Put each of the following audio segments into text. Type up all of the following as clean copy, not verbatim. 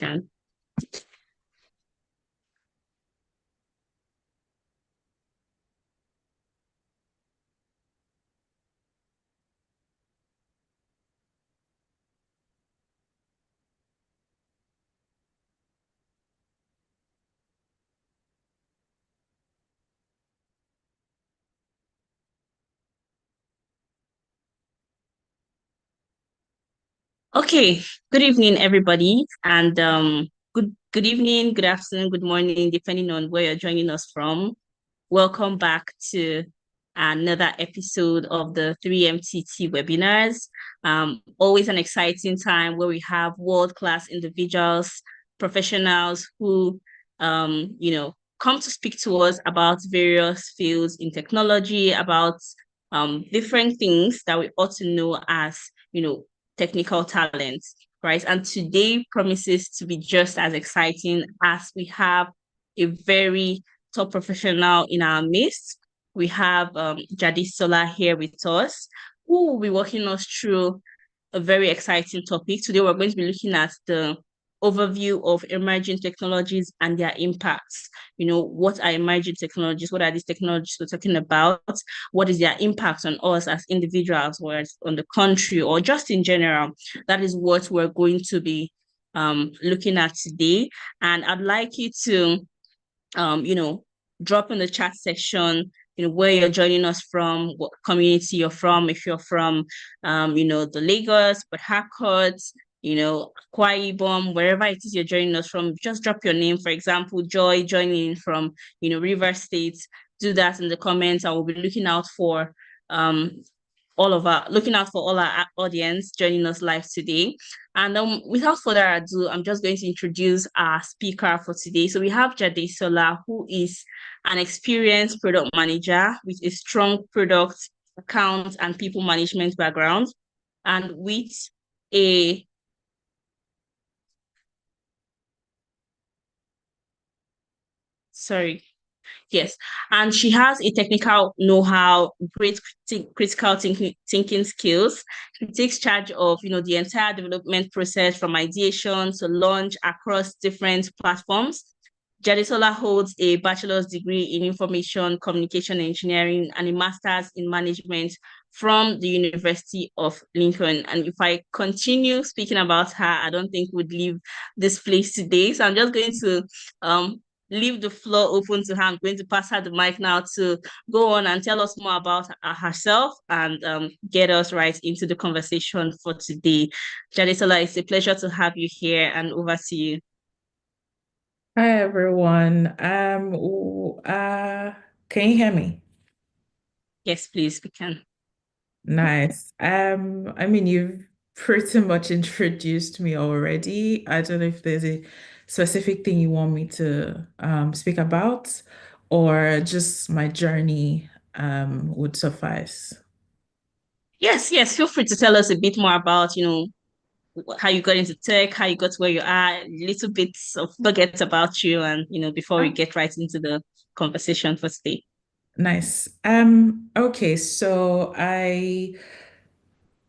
Can. Okay, good evening, everybody, and good evening, good afternoon, good morning, depending on where you're joining us from. Welcome back to another episode of the 3MTT webinars. Always an exciting time where we have world-class individuals, professionals who, come to speak to us about various fields in technology, about different things that we ought to know as, technical talents, right? And today promises to be just as exciting as we have a very top professional in our midst. We have Jadi Sola here with us, who will be walking us through a very exciting topic. Today, we're going to be looking at the overview of emerging technologies and their impacts. What are emerging technologies? What are these technologies we're talking about? What is their impact on us as individuals or on the country or just in general? That is what we're going to be looking at today. And I'd like you to um, you know, drop in the chat section, where you're joining us from, what community you're from, if you're from, the Lagos, Port Harcourt, Akwa Ibom, wherever it is you're joining us from, just drop your name. For example, Joy joining from, River State. Do that in the comments. I will be um, looking out for all our audience joining us live today. And without further ado, I'm just going to introduce our speaker for today. So we have Jade Sola, who is an experienced product manager with a strong product, account, and people management background, and with a sorry, yes, and she has a technical know-how, great critical thinking skills. She takes charge of, the entire development process from ideation to launch across different platforms. Jadisola holds a bachelor's degree in information communication engineering and a master's in management from the University of Lincoln. And if I continue speaking about her, I don't think we'd leave this place today. So I'm just going to leave the floor open to her. I'm going to pass her the mic now to go on and tell us more about herself and get us right into the conversation for today. Jadisola, it's a pleasure to have you here, and over to you. Hi everyone. Can you hear me? Yes, please, we can. Nice. I mean, you've pretty much introduced me already. I don't know if there's a specific thing you want me to speak about, or just my journey would suffice. Yes, yes. Feel free to tell us a bit more about, how you got into tech, how you got where you are, a little bit of nuggets about you, and before we Ah, get right into the conversation for today. nice. Okay, so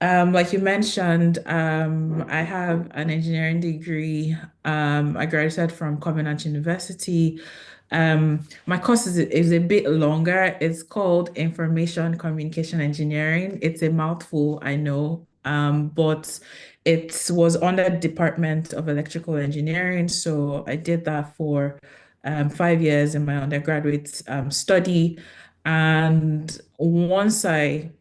like you mentioned, I have an engineering degree. I graduated from Covenant University. My course is a bit longer. It's called Information Communication Engineering. It's a mouthful, I know, but it was under Department of Electrical Engineering. So I did that for 5 years in my undergraduate study. And once I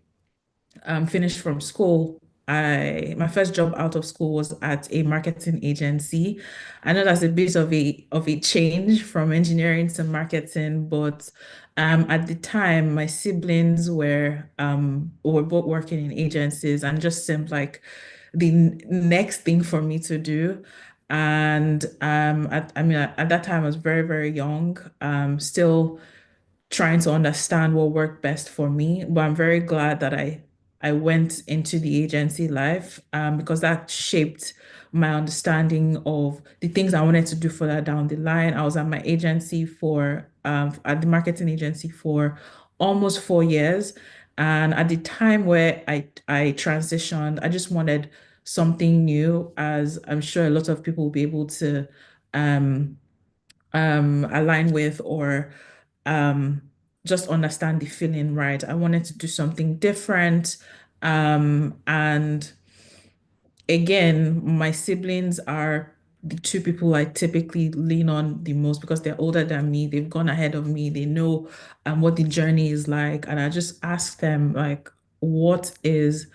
finished from school, my first job out of school was at a marketing agency. I know that's a bit of a change from engineering to marketing, but at the time, my siblings were both working in agencies, and just seemed like the next thing for me to do. And I mean, at that time, I was very, very young, still trying to understand what worked best for me. But I'm very glad that I went into the agency life because that shaped my understanding of the things I wanted to do further down the line. I was at my agency for at the marketing agency for almost 4 years. And at the time where I transitioned, I just wanted something new, as I'm sure a lot of people will be able to um, align with or um, just understand the feeling, right? I wanted to do something different. And again, my siblings are the two people I typically lean on the most because they're older than me. They've gone ahead of me. They know what the journey is like. And I just ask them like, what is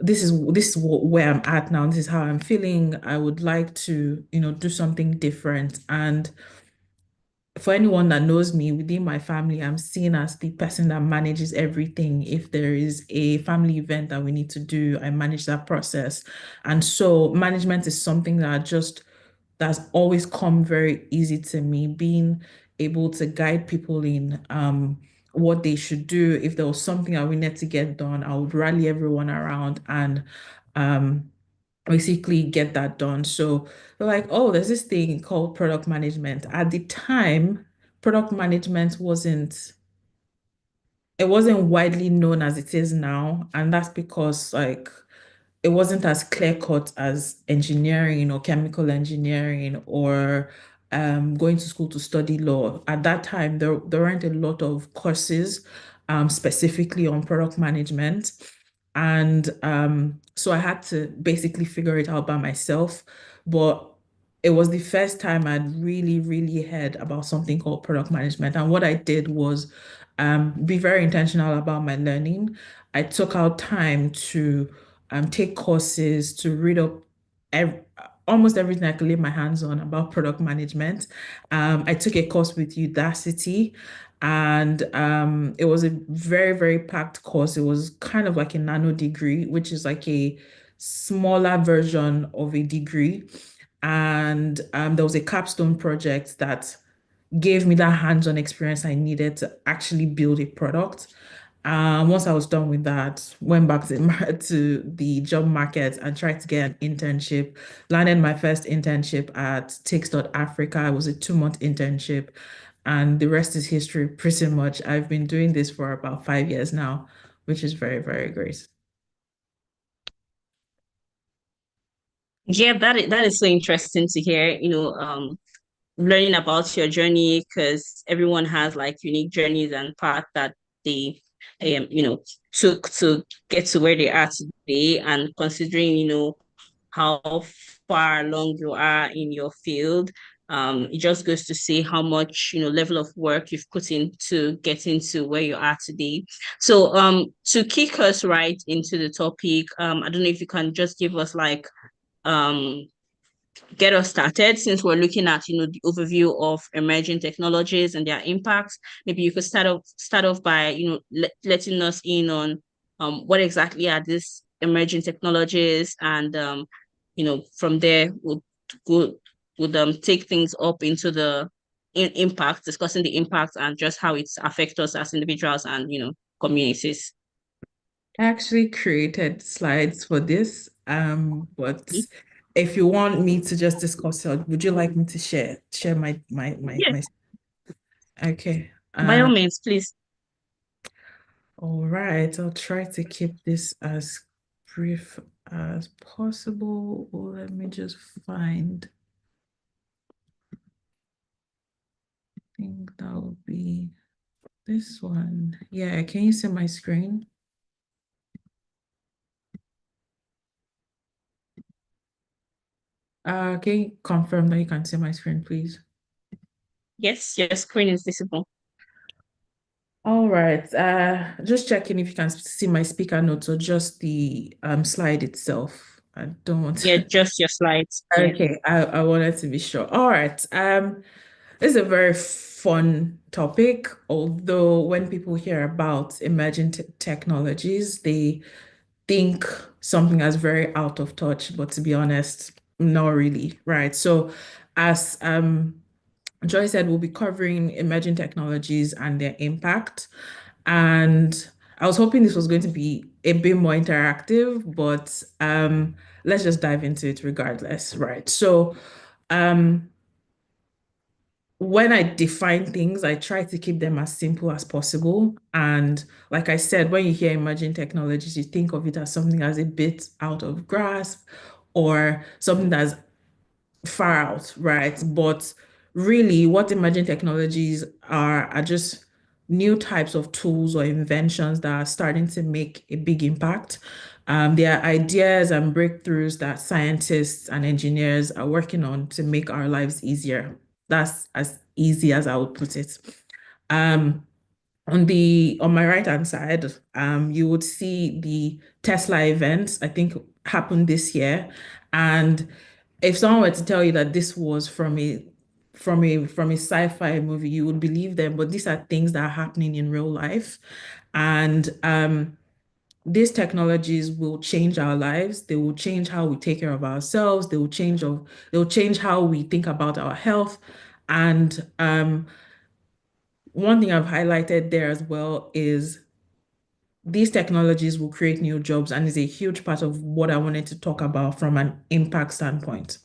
where I'm at now. This is how I'm feeling. I would like to, do something different. And for anyone that knows me within my family, I'm seen as the person that manages everything. If there is a family event that we need to do, I manage that process. And so management is something that's always come very easy to me, being able to guide people in what they should do. If there was something that we need to get done, I would rally everyone around and um basically get that done. So they're like, oh, there's this thing called product management. At the time, product management wasn't widely known as it is now. And that's because it wasn't as clear cut as engineering or chemical engineering or going to school to study law. At that time, there weren't a lot of courses specifically on product management. And so I had to basically figure it out by myself. But it was the first time I'd really, really heard about something called product management. And what I did was be very intentional about my learning. I took out time to take courses, to read up ev almost everything I could lay my hands on about product management. I took a course with Udacity, and it was a very, very packed course. It was kind of like a nano degree, which is like a smaller version of a degree. And there was a capstone project that gave me that hands-on experience I needed to actually build a product. Once I was done with that, went back to the job market and tried to get an internship. Landed my first internship at Africa. It was a 2-month internship, and the rest is history, pretty much. I've been doing this for about 5 years now, which is very, very great. Yeah, that is so interesting to hear, learning about your journey because everyone has like unique journeys and path that they took to get to where they are today. And considering, how far along you are in your field, it just goes to see how much, level of work you've put in to get into where you are today. So to kick us right into the topic, I don't know if you can just give us like um get us started since we're looking at the overview of emerging technologies and their impacts. Maybe you could start off by letting us in on what exactly are these emerging technologies, and from there go would take things up into the impact, discussing the impacts and just how it affects us as individuals and communities. I actually created slides for this, but if you want me to just discuss it, would you like me to share Yeah, my okay. by all means, please. All right, I'll try to keep this as brief as possible. Let me just find, I think that would be this one. Yeah, can you see my screen? Can you confirm that you can see my screen, please? Yes, your screen is visible. All right. Just checking if you can see my speaker notes or just the slide itself. I don't want Yeah, to. just your slides. Yeah. Okay, I wanted to be sure. All right. This is a very fun topic, although when people hear about emerging technologies, they think something that's very out of touch, but to be honest, not really, right? So as Joy said, we'll be covering emerging technologies and their impact. And I was hoping this was going to be a bit more interactive, but let's just dive into it regardless, right? So, um, when I define things, I try to keep them as simple as possible. And like I said, when you hear emerging technologies, you think of it as something that's a bit out of grasp or something that's far out, right? But really, what emerging technologies are just new types of tools or inventions that are starting to make a big impact. They are ideas and breakthroughs that scientists and engineers are working on to make our lives easier. That's as easy as I would put it. Um, on my right hand side, you would see the Tesla events, I think happened this year. And if someone were to tell you that this was from a sci-fi movie, you would believe them. But these are things that are happening in real life. And these technologies will change our lives. They will change how we take care of ourselves. They will change how we think about our health. And one thing I've highlighted there as well is these technologies will create new jobs and is a huge part of what I wanted to talk about from an impact standpoint.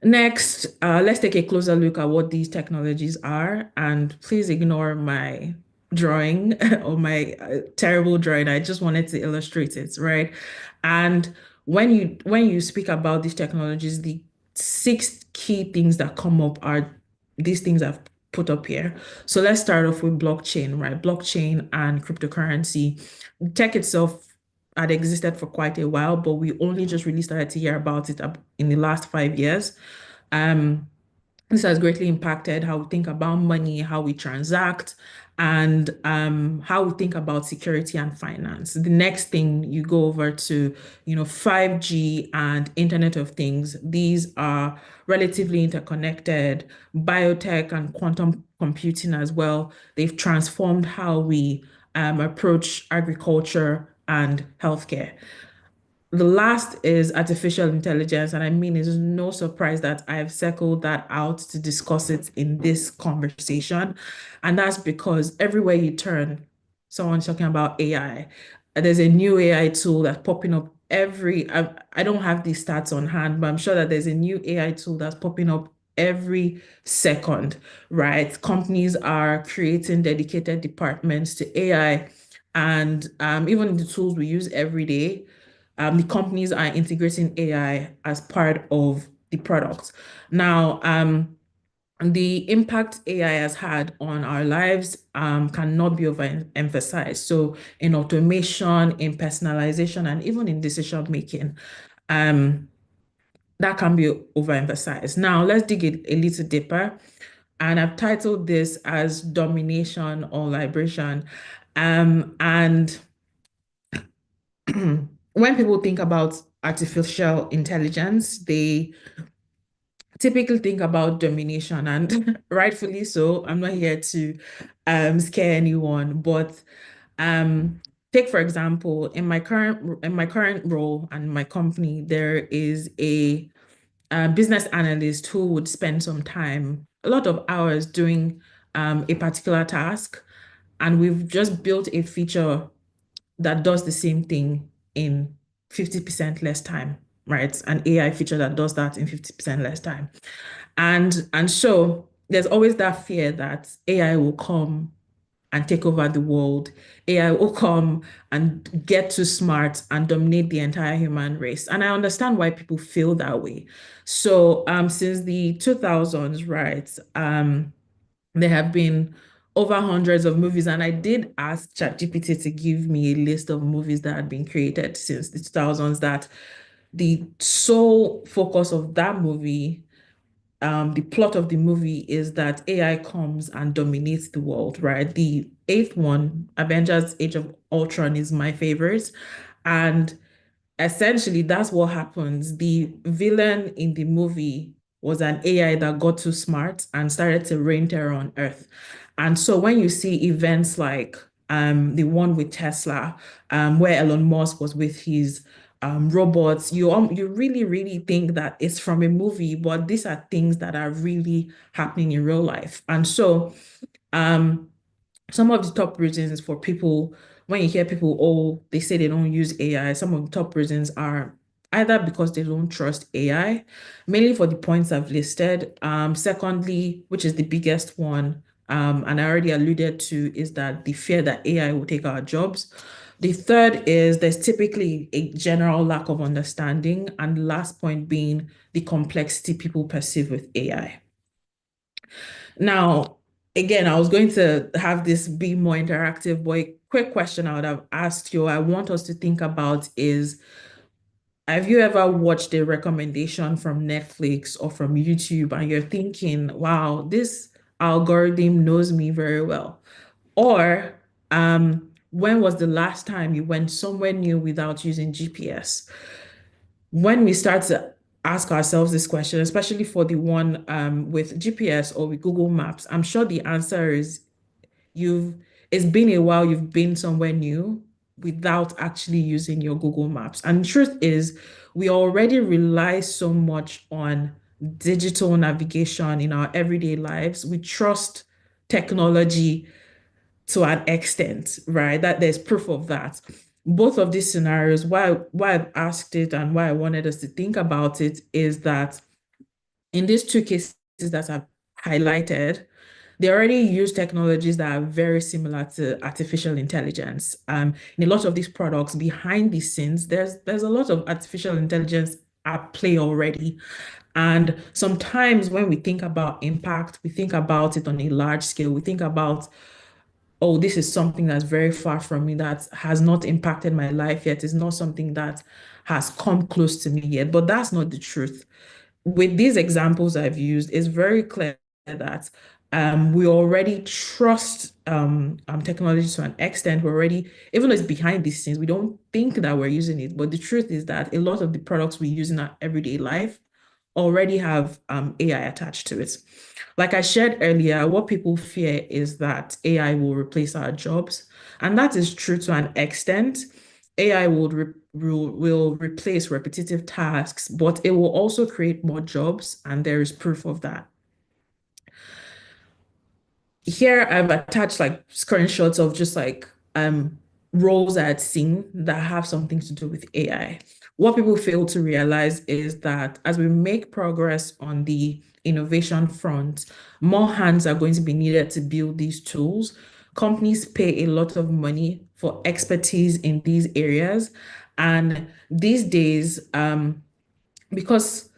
Next, let's take a closer look at what these technologies are. And please ignore my drawing or my terrible drawing. I just wanted to illustrate it, right? And when you speak about these technologies, the six key things that come up are these things I've put up here. So let's start off with blockchain, right? Blockchain and cryptocurrency. Tech itself had existed for quite a while, but we only just really started to hear about it in the last 5 years. Um, this has greatly impacted how we think about money, how we transact, and how we think about security and finance. The next thing you go over to, 5G and Internet of Things. These are relatively interconnected. Biotech and quantum computing as well. They've transformed how we approach agriculture and healthcare. The last is artificial intelligence, and I mean, it's no surprise that I've circled that out to discuss it in this conversation. And that's because everywhere you turn, someone's talking about AI. There's a new AI tool that's popping up I don't have these stats on hand, but I'm sure that there's a new AI tool that's popping up every second, right? Companies are creating dedicated departments to AI, and even the tools we use every day, the companies are integrating AI as part of the product. Now, the impact AI has had on our lives cannot be overemphasized. So, in automation, in personalization, and even in decision making, um, that can be overemphasized. Now, let's dig a little deeper. And I've titled this as Domination or Liberation. And when people think about artificial intelligence, they typically think about domination, and rightfully so. I'm not here to scare anyone, but take for example, in my current role and my company, there is a business analyst who would spend some time, a lot of hours doing a particular task, and we've just built a feature that does the same thing in 50% less time, right? An AI feature that does that in 50% less time. And so there's always that fear that AI will come and take over the world. AI will come and get too smart and dominate the entire human race. And I understand why people feel that way. So since the 2000s, right, there have been over hundreds of movies, and I did ask ChatGPT to give me a list of movies that had been created since the 2000s that the sole focus of that movie, the plot of the movie is that AI comes and dominates the world, right? The eighth one, Avengers Age of Ultron, is my favorite. And essentially, that's what happens. The villain in the movie was an AI that got too smart and started to reign terror on Earth. And so when you see events like the one with Tesla, where Elon Musk was with his robots, you really, really think that it's from a movie, but these are things that are really happening in real life. And so um, some of the top reasons for people, when you hear people, oh, they say they don't use AI, some of the top reasons are either because they don't trust AI, mainly for the points I've listed. Secondly, which is the biggest one, and I already alluded to, is that the fear that AI will take our jobs. The third is there's typically a general lack of understanding, and the last point being the complexity people perceive with AI. Now, again, I was going to have this be more interactive, but a quick question I would have asked you, I want us to think about is, have you ever watched a recommendation from Netflix or from YouTube and you're thinking, wow, this algorithm knows me very well? Or when was the last time you went somewhere new without using GPS? When we start to ask ourselves this question, especially for the one with GPS or with Google Maps, I'm sure the answer is you've it's been a while you've been somewhere new without actually using your Google Maps. And the truth is, we already rely so much on digital navigation in our everyday lives. We trust technology to an extent, right? That there's proof of that. Both of these scenarios, why I've asked it and why I wanted us to think about it is that in these two cases that I've highlighted, they already use technologies that are very similar to artificial intelligence. In a lot of these products, behind the scenes, there's a lot of artificial intelligence at play already. And sometimes when we think about impact, we think about it on a large scale. We think about, oh, this is something that's very far from me that has not impacted my life yet. It's not something that has come close to me yet. But that's not the truth. With these examples I've used, it's very clear that we already trust technology to an extent. We're already, even though it's behind these scenes, we don't think that we're using it. But the truth is that a lot of the products we use in our everyday life already have AI attached to it. Like I shared earlier, what people fear is that AI will replace our jobs. And that is true to an extent. AI will replace repetitive tasks, but it will also create more jobs, and there is proof of that. Here I've attached like screenshots of just like roles I had seen that have something to do with AI. What people fail to realize is that as we make progress on the innovation front, more hands are going to be needed to build these tools. Companies pay a lot of money for expertise in these areas. And these days, because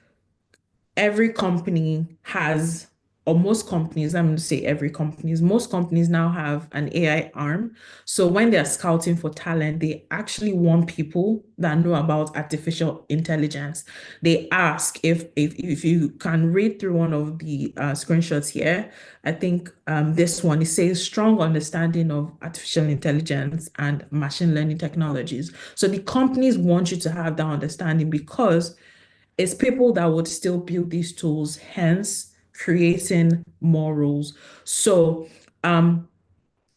every company has, or most companies, I'm going to say every companies, most companies now have an AI arm. So when they're scouting for talent, they actually want people that know about artificial intelligence. They ask if you can read through one of the screenshots here. I think this one, it says strong understanding of artificial intelligence and machine learning technologies. So the companies want you to have that understanding because it's people that would still build these tools, hence creating more rules. So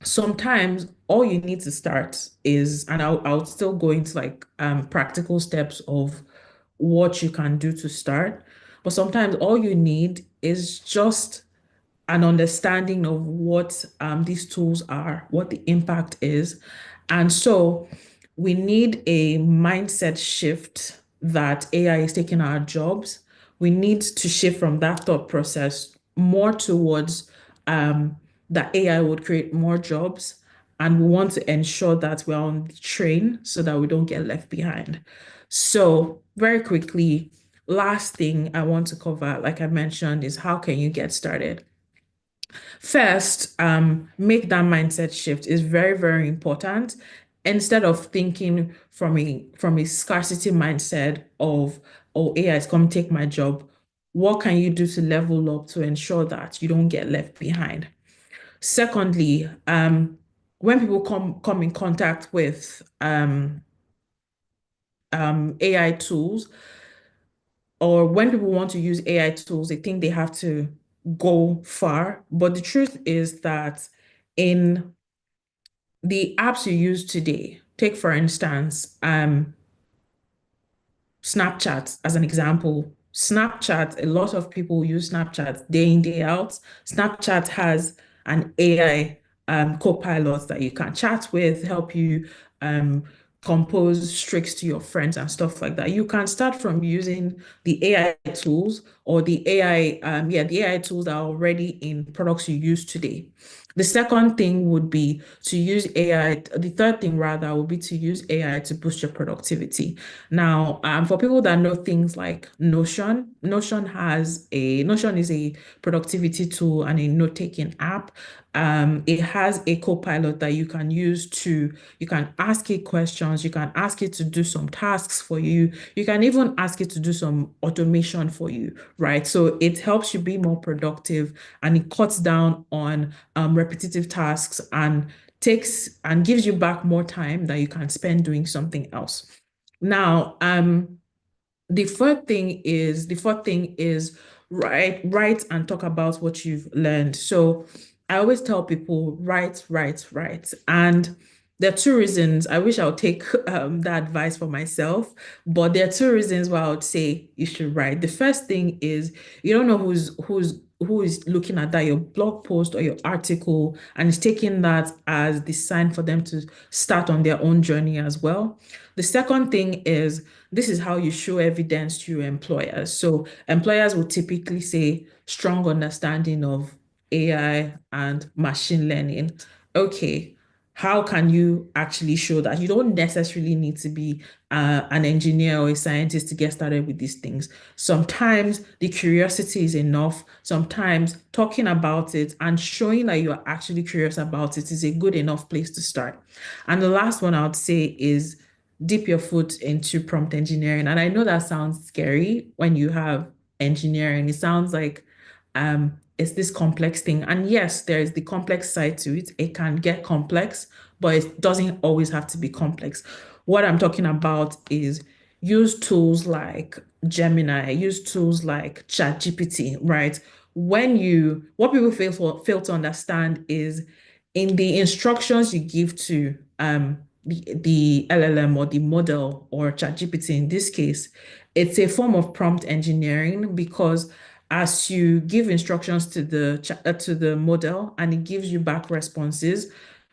sometimes all you need to start is, and I'll still go into like practical steps of what you can do to start. But sometimes all you need is just an understanding of what these tools are, what the impact is. And so we need a mindset shift that AI is taking our jobs. We need to shift from that thought process more towards that AI would create more jobs. And we want to ensure that we're on the train so that we don't get left behind. So, very quickly, last thing I want to cover, like I mentioned, is how can you get started? First, make that mindset shift is very, very important. Instead of thinking from a scarcity mindset of, oh, AI is going to take my job, what can you do to level up to ensure that you don't get left behind? Secondly, when people come in contact with AI tools, or when people want to use AI tools, they think they have to go far. But the truth is that in the apps you use today, take for instance, Snapchat as an example. Snapchat, a lot of people use Snapchat day in, day out. Snapchat has an AI co-pilot that you can chat with, help you compose streaks to your friends and stuff like that. You can start from using the AI tools or the AI tools that are already in products you use today. The second thing would be to use AI. The third thing rather would be to use AI to boost your productivity. Now, for people that know things like Notion, Notion is a productivity tool and a note-taking app. It has a co-pilot that you can ask it questions, you can ask it to do some tasks for you, you can even ask it to do some automation for you, right? So it helps you be more productive and it cuts down on repetitive tasks and takes and gives you back more time that you can spend doing something else. Now, the fourth thing is write and talk about what you've learned. So I always tell people write, write, write. And there are two reasons. I wish I would take that advice for myself, but there are two reasons why I would say you should write. The first thing is you don't know who is looking at that, your blog post or your article, and is taking that as the sign for them to start on their own journey as well. The second thing is this is how you show evidence to your employers. So employers will typically say strong understanding of AI and machine learning. Okay, how can you actually show that? You don't necessarily need to be an engineer or a scientist to get started with these things. Sometimes the curiosity is enough. Sometimes talking about it and showing that you are actually curious about it is a good enough place to start. And the last one I would say is dip your foot into prompt engineering. And I know that sounds scary when you have engineering. It sounds like it's this complex thing. And yes, there is the complex side to it. It can get complex, but it doesn't always have to be complex. What I'm talking about is use tools like Gemini, use tools like ChatGPT, right? What people fail to understand is in the instructions you give to the LLM or the model or ChatGPT in this case, it's a form of prompt engineering because as you give instructions to the model and it gives you back responses,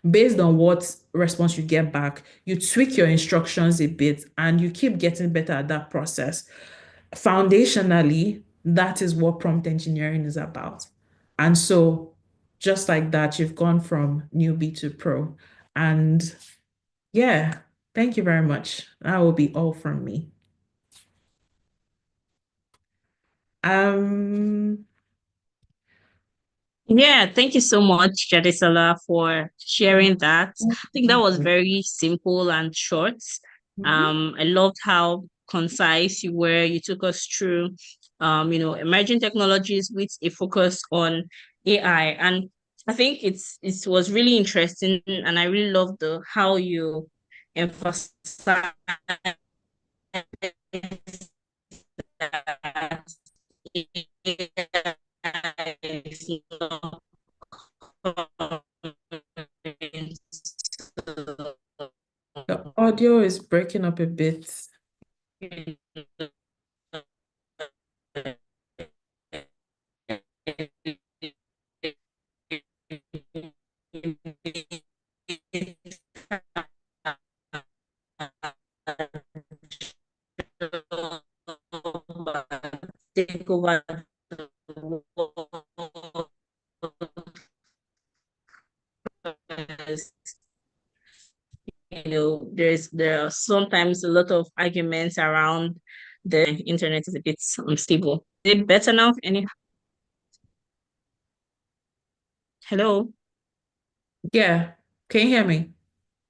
based on what response you get back, you tweak your instructions a bit and you keep getting better at that process. Foundationally, that is what prompt engineering is about. And so, just like that, you've gone from newbie to pro. And yeah, thank you very much. That will be all from me. Um, Yeah, thank you so much, Jadesala, for sharing that. I think that was very simple and short. I loved how concise you were. You took us through, emerging technologies with a focus on AI, and I think it was really interesting, and I really loved the how you emphasize that AI is not the audio is breaking up a bit. take over the world. There are sometimes a lot of arguments around the internet is a bit unstable. Is it better now? Hello? Yeah, can you hear me?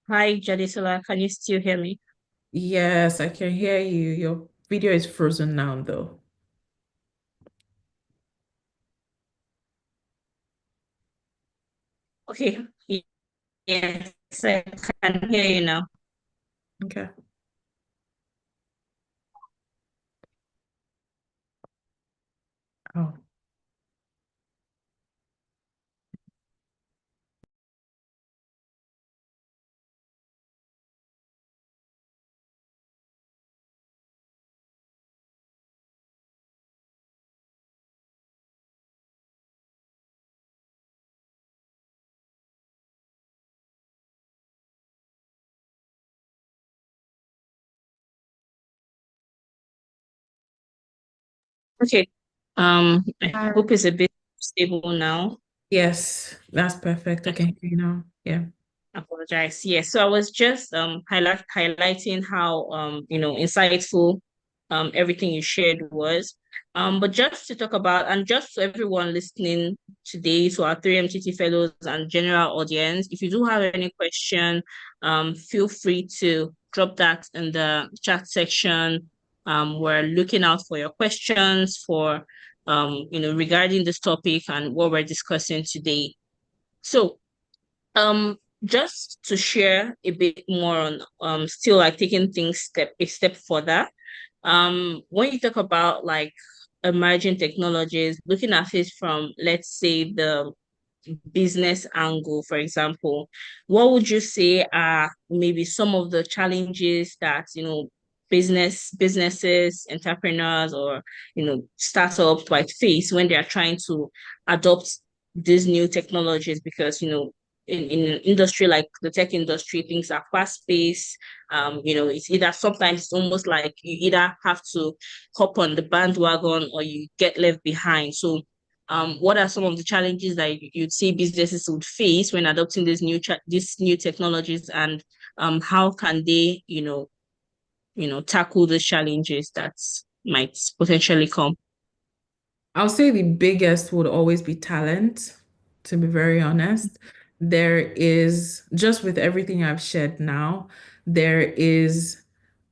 Hi, Jadisula. Can you still hear me? Yes, I can hear you. Your video is frozen now, though. Okay. Yes, I can hear you now. Okay. Oh. Okay. I hope it's a bit stable now. Yes, that's perfect. Okay, yeah. Apologize. Yes. So I was just highlighting how insightful everything you shared was. But just to talk about, and just to everyone listening today, to our 3MTT fellows and general audience, if you do have any question, feel free to drop that in the chat section. We're looking out for your questions for regarding this topic and what we're discussing today. So just to share a bit more on still like taking things a step further. When you talk about like emerging technologies, looking at it from, let's say, the business angle, for example, what would you say are maybe some of the challenges that, businesses, entrepreneurs, or, startups might face when they are trying to adopt these new technologies? Because, in an industry like the tech industry, things are fast paced. It's either sometimes it's almost like you either have to hop on the bandwagon or you get left behind. So what are some of the challenges that you'd say businesses would face when adopting these new technologies, and how can they, tackle the challenges that might potentially come? I'll say the biggest would always be talent, to be very honest. There is, just with everything I've shared now, there is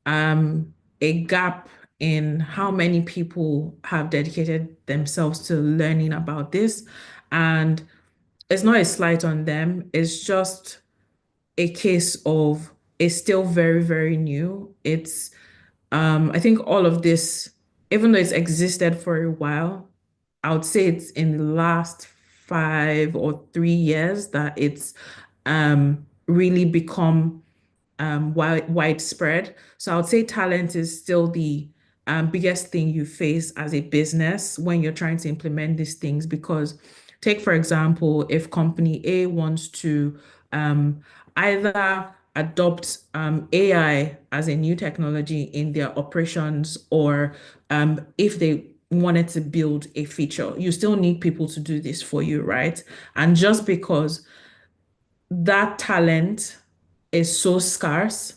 a gap in how many people have dedicated themselves to learning about this. And it's not a slight on them, it's just a case of it's still very, very new. I think all of this, even though it's existed for a while, I would say it's in the last 5 or 3 years that it's really become widespread. So I would say talent is still the biggest thing you face as a business when you're trying to implement these things. Because, take for example, if company A wants to um, either adopt AI as a new technology in their operations, or if they wanted to build a feature, you still need people to do this for you, right? And just because that talent is so scarce,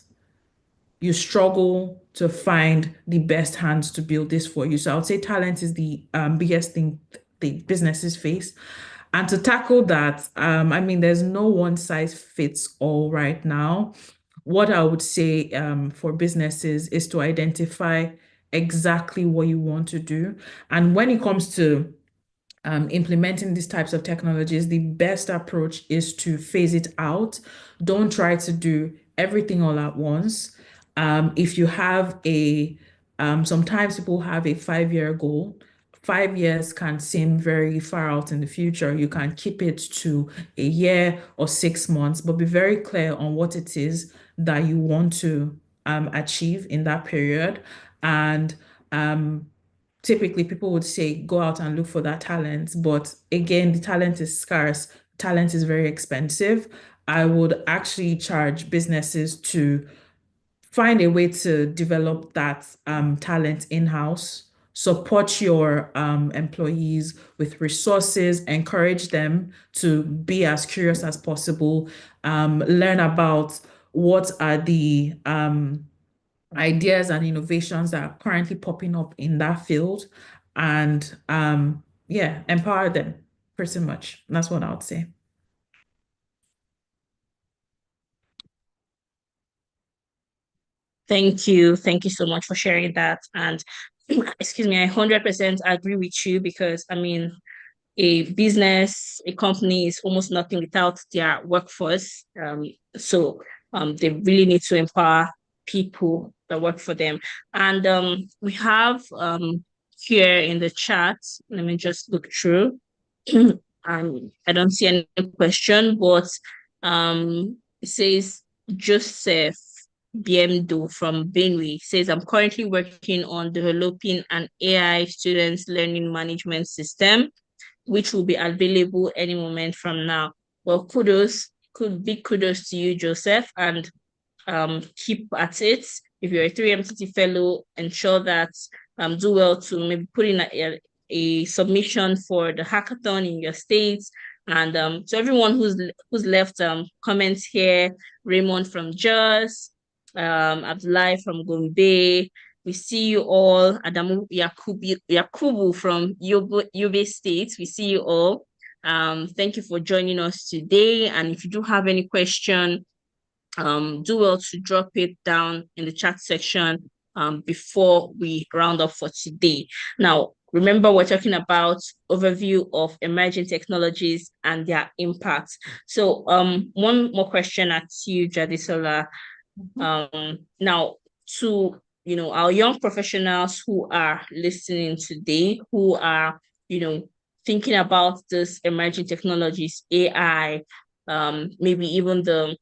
you struggle to find the best hands to build this for you. So I would say talent is the biggest thing the businesses face. And to tackle that, I mean, there's no one size fits all right now. What I would say for businesses is to identify exactly what you want to do. And when it comes to implementing these types of technologies, the best approach is to phase it out. Don't try to do everything all at once. If you have sometimes people have a 5 year goal. 5 years can seem very far out in the future. You can keep it to a year or 6 months, but be very clear on what it is that you want to achieve in that period. And um, typically people would say go out and look for that talent. But again, the talent is scarce, talent is very expensive. I would actually charge businesses to find a way to develop that talent in-house, support your employees with resources, encourage them to be as curious as possible, learn about what are the ideas and innovations that are currently popping up in that field, and yeah, empower them pretty much. That's what I would say. Thank you. Thank you so much for sharing that. And excuse me, I 100% agree with you because I mean, a business, a company is almost nothing without their workforce. They really need to empower people that work for them. And we have here in the chat, let me just look through. I don't see any question, but it says Joseph BMDO from Benue says, I'm currently working on developing an AI students learning management system which will be available any moment from now. Well, big kudos to you, Joseph, and keep at it. If you're a 3MTT fellow, ensure that do well to maybe put in a submission for the hackathon in your state. And to everyone who's left comments here, Raymond from Jos, Abdullahi from Gombe. We see you all. Adamu Yakubu from Yobe State. We see you all. Thank you for joining us today. And if you do have any question, do well to drop it down in the chat section before we round up for today. Now, remember, we're talking about overview of emerging technologies and their impact. So, one more question at you, Jadisola. Now, to our young professionals who are listening today, who are thinking about this emerging technologies, AI, maybe even the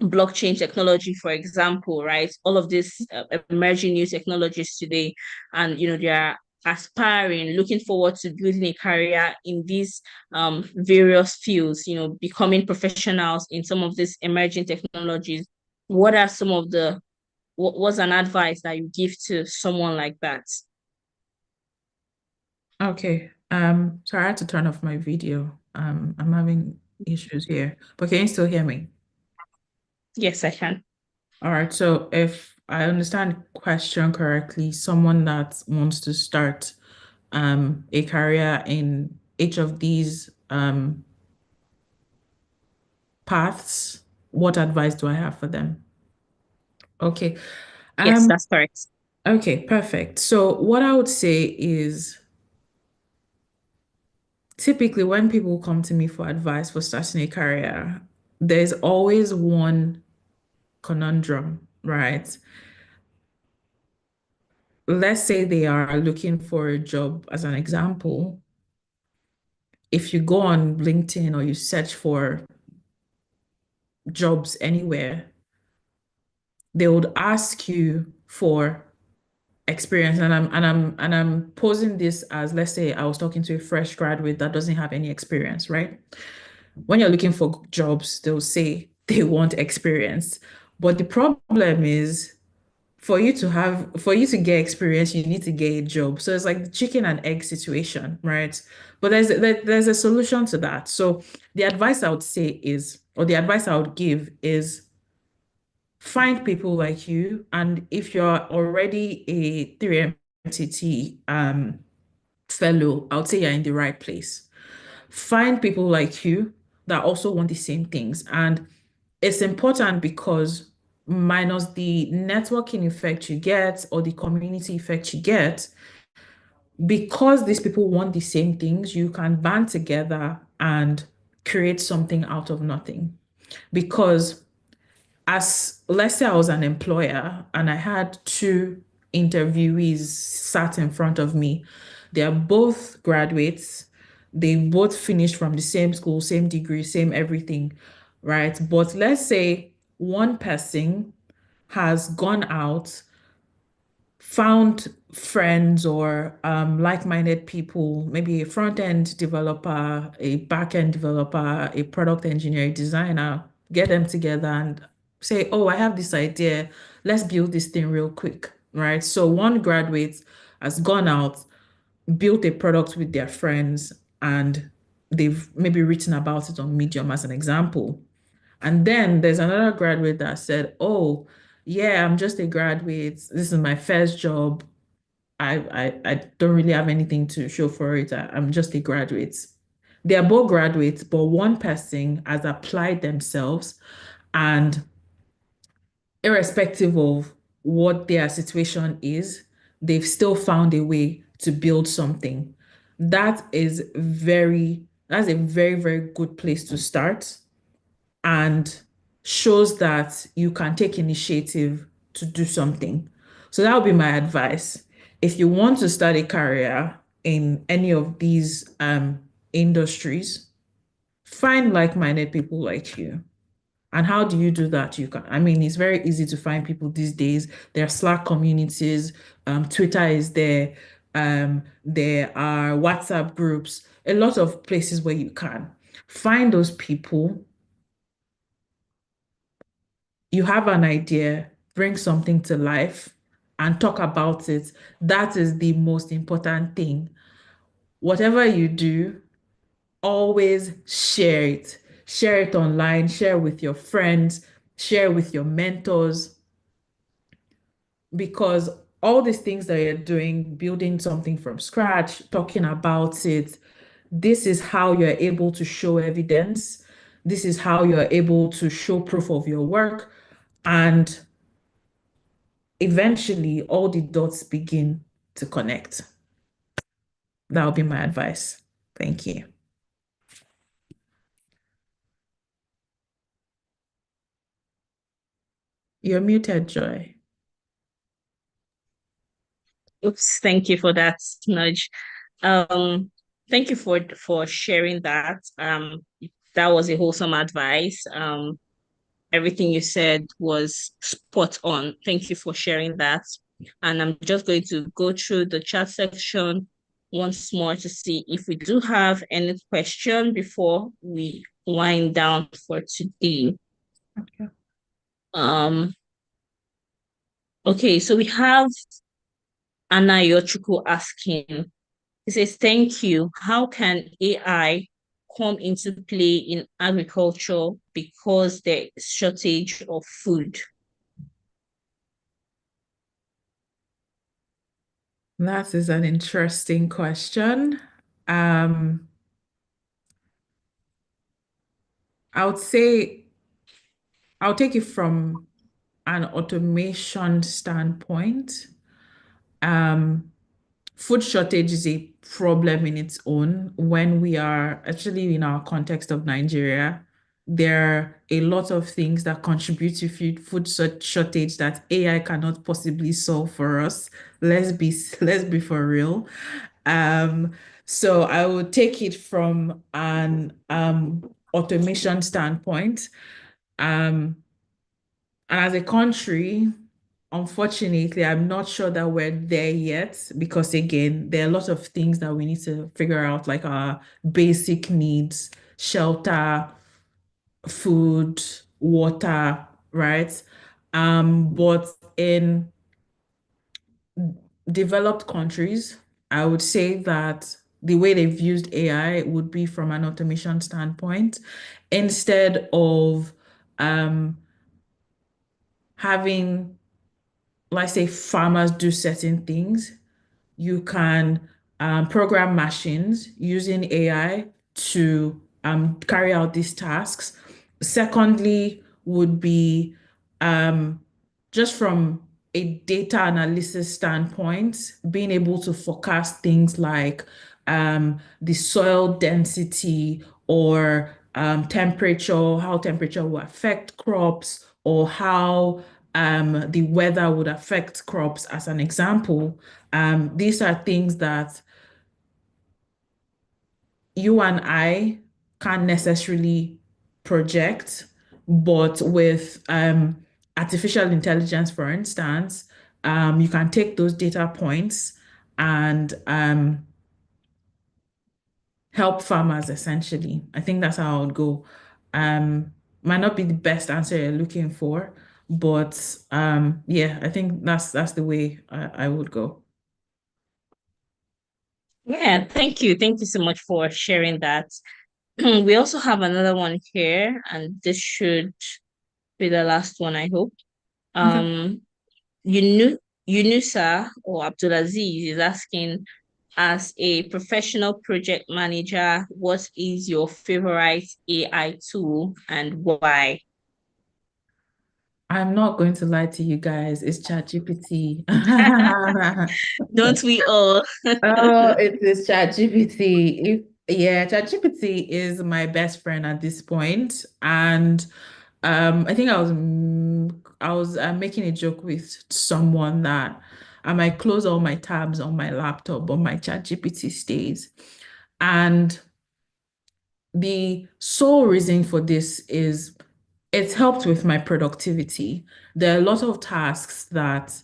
blockchain technology, for example, right? All of these emerging new technologies today, and they are aspiring, looking forward to building a career in these various fields, becoming professionals in some of these emerging technologies. What are some of what's an advice that you give to someone like that? Okay. So I had to turn off my video. I'm having issues here, but can you still hear me? Yes, I can. All right. So if I understand the question correctly, someone that wants to start a career in each of these paths, what advice do I have for them? Okay. Yes, Um, that's correct. okay, perfect. So what I would say is typically when people come to me for advice for starting a career, there's always one conundrum, right? Let's say they are looking for a job as an example. If you go on LinkedIn or you search for jobs anywhere, they would ask you for experience. And I'm posing this as, let's say I was talking to a fresh graduate that doesn't have any experience, right? When you're looking for jobs, they'll say they want experience. But the problem is for you to get experience, you need to get a job. So it's like the chicken and egg situation, right? But there's a solution to that. So the advice I would say is, or the advice I would give is find people like you. And if you're already a 3MTT fellow, I would say you're in the right place. Find people like you that also want the same things. And it's important because minus the networking effect you get or the community effect you get, because these people want the same things, you can band together and create something out of nothing. Because as let's say I was an employer and I had two interviewees sat in front of me. They're both graduates. They both finished from the same school, same degree, same everything, right? But let's say one person has gone out, found friends or like-minded people, maybe a front-end developer, a back-end developer, a product engineer, a designer, get them together and say, oh, I have this idea. Let's build this thing real quick, right? So one graduate has gone out, built a product with their friends, and they've maybe written about it on Medium as an example. And then there's another graduate that said, oh, yeah, I'm just a graduate. This is my first job. I don't really have anything to show for it. I'm just a graduate. They are both graduates, but one person has applied themselves, and irrespective of what their situation is, they've still found a way to build something. That's a very, very good place to start and shows that you can take initiative to do something. So that would be my advice. If you want to start a career in any of these industries, find like-minded people like you. And how do you do that? I mean, it's very easy to find people these days. There are Slack communities, Twitter is there, there are WhatsApp groups, a lot of places where you can find those people. You have an idea, bring something to life, and talk about it. That is the most important thing. Whatever you do, always share it. Share it online, share with your friends, share with your mentors, because all these things that you're doing, building something from scratch, talking about it, this is how you're able to show evidence. This is how you're able to show proof of your work. And eventually, all the dots begin to connect. That would be my advice. Thank you. You're muted, Joy. Oops, thank you for that nudge. Um, Thank you for sharing that. That was a wholesome advice. Everything you said was spot on. Thank you for sharing that. And I'm just going to go through the chat section once more to see if we do have any question before we wind down for today. Okay. Um, okay, so we have Anna Yochuku asking, he says, thank you. How can AI come into play in agriculture because there is shortage of food? That is an interesting question. Um, I would say I'll take it from an automation standpoint. Um, Food shortage is a problem in its own when we are actually in our context of Nigeria. There are a lot of things that contribute to shortage that AI cannot possibly solve for us. Let's be for real. Um, so I would take it from an automation standpoint. Um, and as a country, unfortunately, I'm not sure that we're there yet because, again, there are a lot of things that we need to figure out, like our basic needs, shelter, food, water, right? But in developed countries, I would say that the way they've used AI would be from an automation standpoint instead of um, having, let's say, farmers do certain things. You can program machines using AI to carry out these tasks. Secondly, would be um, just from a data analysis standpoint, being able to forecast things like the soil density or temperature, how temperature will affect crops, or how the weather would affect crops, as an example. These are things that you and I can't necessarily project, but with artificial intelligence, for instance, you can take those data points and help farmers essentially. I think that's how I would go. Might not be the best answer you're looking for, but yeah, I think that's the way I would go. Yeah, thank you. Thank you so much for sharing that. We also have another one here, and this should be the last one, I hope. Okay. Um, Yunu Yunusa or Abdulaziz is asking, as a professional project manager, what is your favorite AI tool and why? I'm not going to lie to you guys, it's ChatGPT. Don't we all? Oh, it is ChatGPT. Yeah, ChatGPT is my best friend at this point. And I think I was making a joke with someone that I might close all my tabs on my laptop, but my ChatGPT stays. And the sole reason for this is it's helped with my productivity. There are a lot of tasks that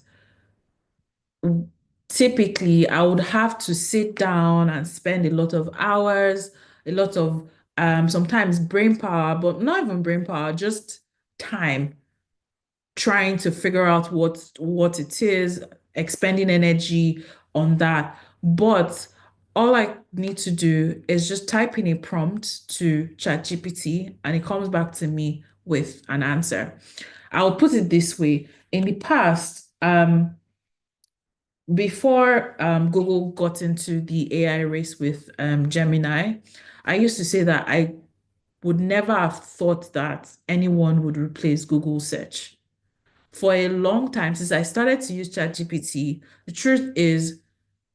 typically I would have to sit down and spend a lot of hours, a lot of sometimes brain power, but not even brain power, just time trying to figure out what it is. expending energy on that. But all I need to do is just type in a prompt to ChatGPT and it comes back to me with an answer. I'll put it this way. In the past, before Google got into the AI race with Gemini, I used to say that I would never have thought that anyone would replace Google search. For a long time, since I started to use ChatGPT, the truth is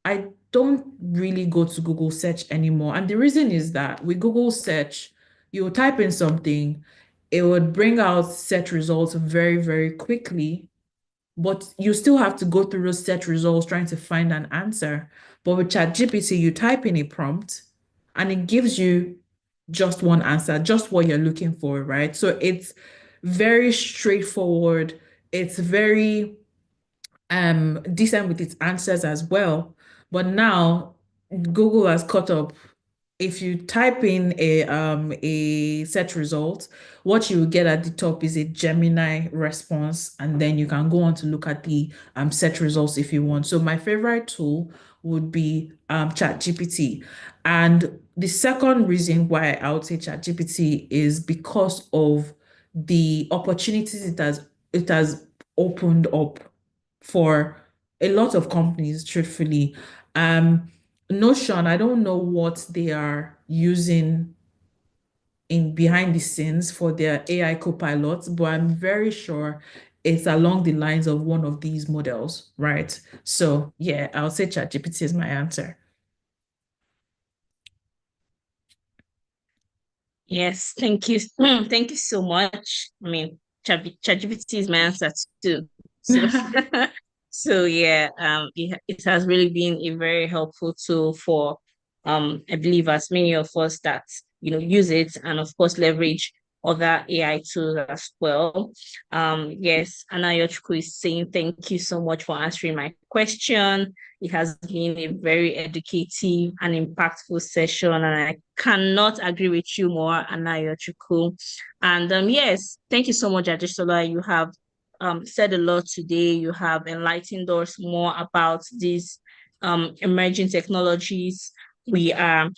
I don't really go to Google search anymore. And the reason is that with Google search, you type in something, it would bring out search results very, very quickly, but you still have to go through those search results trying to find an answer. But with ChatGPT, you type in a prompt and it gives you just one answer, just what you're looking for, right? So it's very straightforward. It's very decent with its answers as well. But now Google has caught up. If you type in a search result, what you will get at the top is a Gemini response, and then you can go on to look at the search results if you want. So my favorite tool would be ChatGPT. And the second reason why I would say ChatGPT is because of the opportunities it has opened up for a lot of companies, truthfully. Notion, I don't know what they are using in behind the scenes for their AI copilots, but I'm very sure it's along the lines of one of these models, right? So yeah, I'll say ChatGPT is my answer. Yes, thank you. Thank you so much. I mean, ChatGPT is my answer too. So, so yeah, it has really been a very helpful tool for, I believe as many of us that, use it and of course leverage other AI tools as well. Yes, Anayochukwu is saying thank you so much for answering my question. It has been a very educative and impactful session, and I cannot agree with you more, Anayochukwu. And yes, thank you so much, Adesola. You have said a lot today. You have enlightened us more about these emerging technologies. We are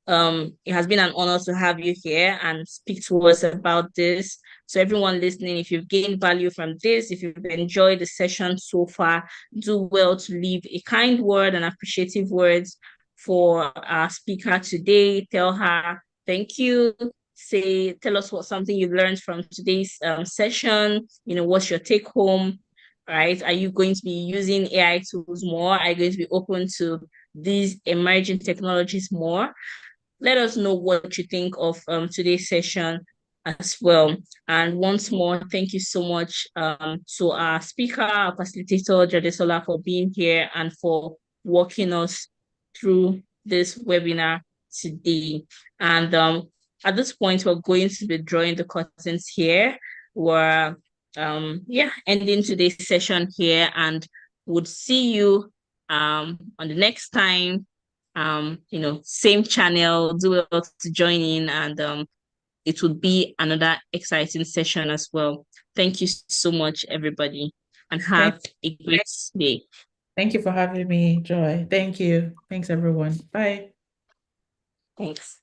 it has been an honor to have you here and speak to us about this. So everyone listening, if you've gained value from this, if you've enjoyed the session so far, do well to leave a kind word and appreciative words for our speaker today. Tell her thank you. Tell us what something you learned from today's session. What's your take home, right? Are you going to be using AI tools more? Are you going to be open to these emerging technologies more? Let us know what you think of today's session as well. And once more, thank you so much to our speaker, our facilitator, Jadesola, for being here and for walking us through this webinar today. And at this point, we're going to be drawing the curtains here. We're ending today's session here and would see you on the next time, same channel, do well to join in, and it would be another exciting session as well. Thank you so much, everybody, and Thank, have a great day. thank you for having me, Joy. Thank you. Thanks, everyone. Bye. Thanks.